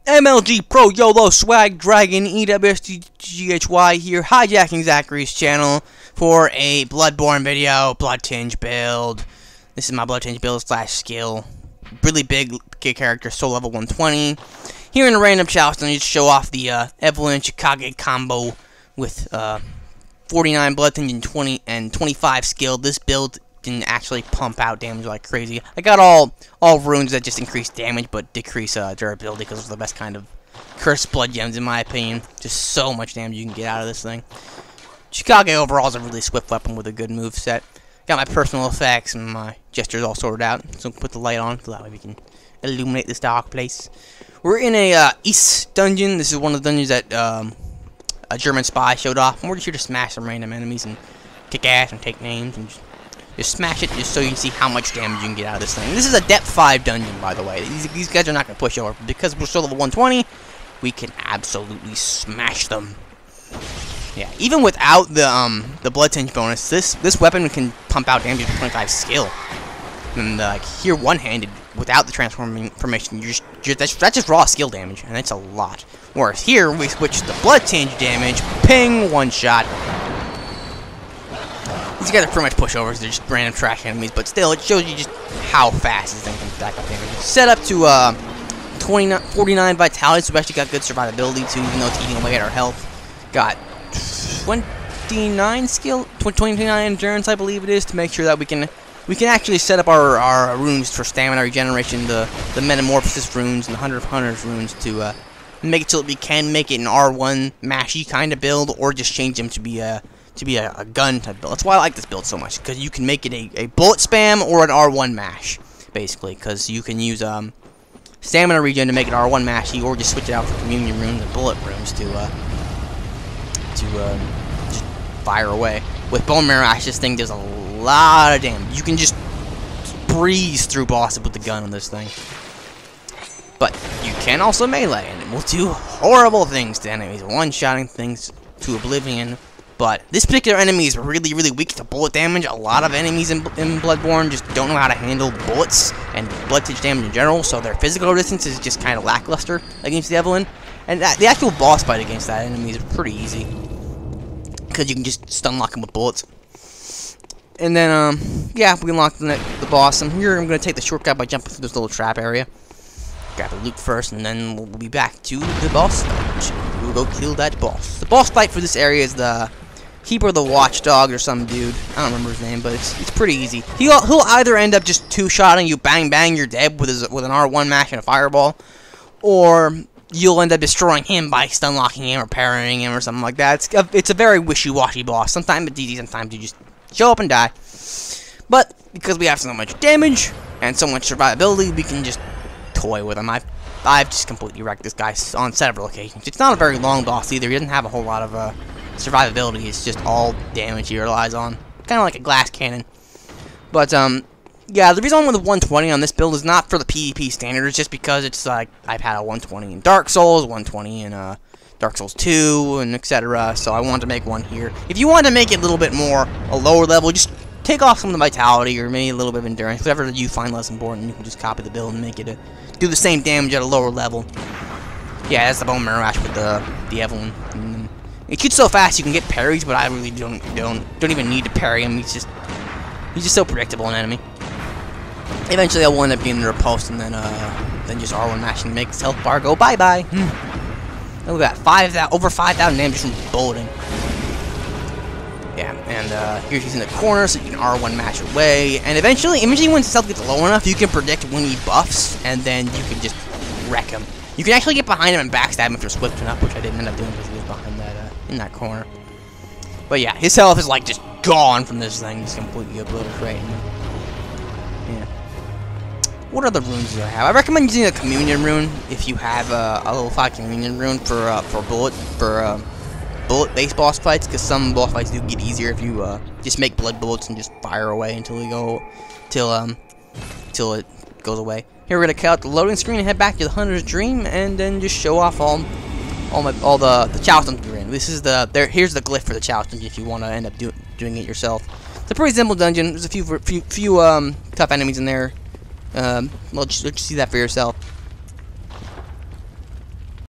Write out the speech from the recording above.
MLG Pro YOLO Swag Dragon EWSGHY here, hijacking Zachary's channel for a Bloodborne video, Bloodtinge build. This is my Bloodtinge build slash skill. Really big character, soul level 120. Here in a random challenge, I need to show off the Evelyn Chicago combo with 49 Bloodtinge and 25 skill. This build didn't actually pump out damage like crazy. I got all runes that just increase damage but decrease durability because it's the best kind of cursed blood gems in my opinion. Just so much damage you can get out of this thing. Chicago overall is a really swift weapon with a good move set. Got my personal effects and my gestures all sorted out. So put the light on so that way we can illuminate this dark place. We're in a East dungeon. This is one of the dungeons that a German spy showed off. And we're just here to smash some random enemies and kick ass and take names and just smash it just so you can see how much damage you can get out of this thing. This is a depth 5 dungeon, by the way. These guys are not going to push over. Because we're still level 120, we can absolutely smash them. Yeah, even without the Bloodtinge bonus, this weapon can pump out damage with 25 skill. And like here, one-handed without the transformation, that's just raw skill damage, and that's a lot. Whereas here, we switch the Bloodtinge damage, ping, one shot. These guys are pretty much pushovers, they're just random trash enemies, but still, it shows you just how fast this thing can stack up damage. Set up to 49 vitality, so we actually got good survivability too, even though it's eating away at our health. Got 29 skill, 29 endurance, I believe it is, to make sure that we can actually set up our runes for stamina regeneration, the metamorphosis runes and the Hunter of Hunters runes to make it so that we can make it an R1 mashy kind of build, or just change them to be a gun type build. That's why I like this build so much, because you can make it a bullet spam or an R1 mash, basically, because you can use stamina regen to make it R1 mashy, or just switch it out for communion runes and bullet runes to just fire away. With bone marrow ash, this thing does a lot of damage. You can just breeze through bosses with the gun on this thing. But you can also melee, and it will do horrible things to enemies, one-shotting things to oblivion. But this particular enemy is really, really weak to bullet damage. A lot of enemies in Bloodborne just don't know how to handle bullets and Bloodtinge damage in general, so their physical resistance is just kind of lackluster against the Evelyn. And the actual boss fight against that enemy is pretty easy, because you can just stun lock him with bullets. And then, yeah, we can lock the boss. And here I'm going to take the shortcut by jumping through this little trap area. Grab the loot first, and then we'll be back to the boss fight. We'll go kill that boss. The boss fight for this area is the Keeper of the Watchdog or some dude. I don't remember his name, but it's pretty easy. He'll either end up just two-shotting you, bang bang, you're dead with an R1 mash and a fireball, or you'll end up destroying him by stun locking him or parrying him or something like that. It's a very wishy-washy boss. Sometimes it's easy, sometimes you just show up and die. But because we have so much damage and so much survivability, we can just toy with him. I've just completely wrecked this guy on several occasions. It's not a very long boss either. He doesn't have a whole lot of survivability. It's just all damage he relies on, kind of like a glass cannon. But yeah, the reason I went with 120 on this build is not for the PvP standard. It's just because it's like I've had a 120 in Dark Souls, 120 in Dark Souls 2, and etc. So I wanted to make one here. If you want to make it a little bit more a lower level, just take off some of the vitality or maybe a little bit of endurance, whatever you find less important. You can just copy the build and make it do the same damage at a lower level. Yeah, that's the bone marrow ash with the Evelyn. It shoots so fast you can get parries, but I really don't even need to parry him. He's just so predictable an enemy. Eventually, I will end up getting the repulse and then just R1 mashing to make his health bar go bye bye. Look at that, over 5,000 damage from bulleting. Yeah, and here's he's in the corner, so you can R1 mash away. And eventually once his health gets low enough, you can predict when he buffs, and then you can just wreck him. You can actually get behind him and backstab him if you're swift enough, which I didn't end up doing because he was behind that in that corner. But yeah, his health is like just gone from this thing, just completely obliterated. Yeah. What other runes do I have? I recommend using a communion rune if you have a level 5 communion rune for bullet-based boss fights, because some boss fights do get easier if you just make blood bullets and just fire away until it goes away. Here we're gonna cut out the loading screen and head back to the Hunter's Dream, and then just show off all the chalice dungeons we're in. This is here's the glyph for the chalice dungeon if you want to end up doing it yourself. It's a pretty simple dungeon. There's a few tough enemies in there. Well, just see that for yourself.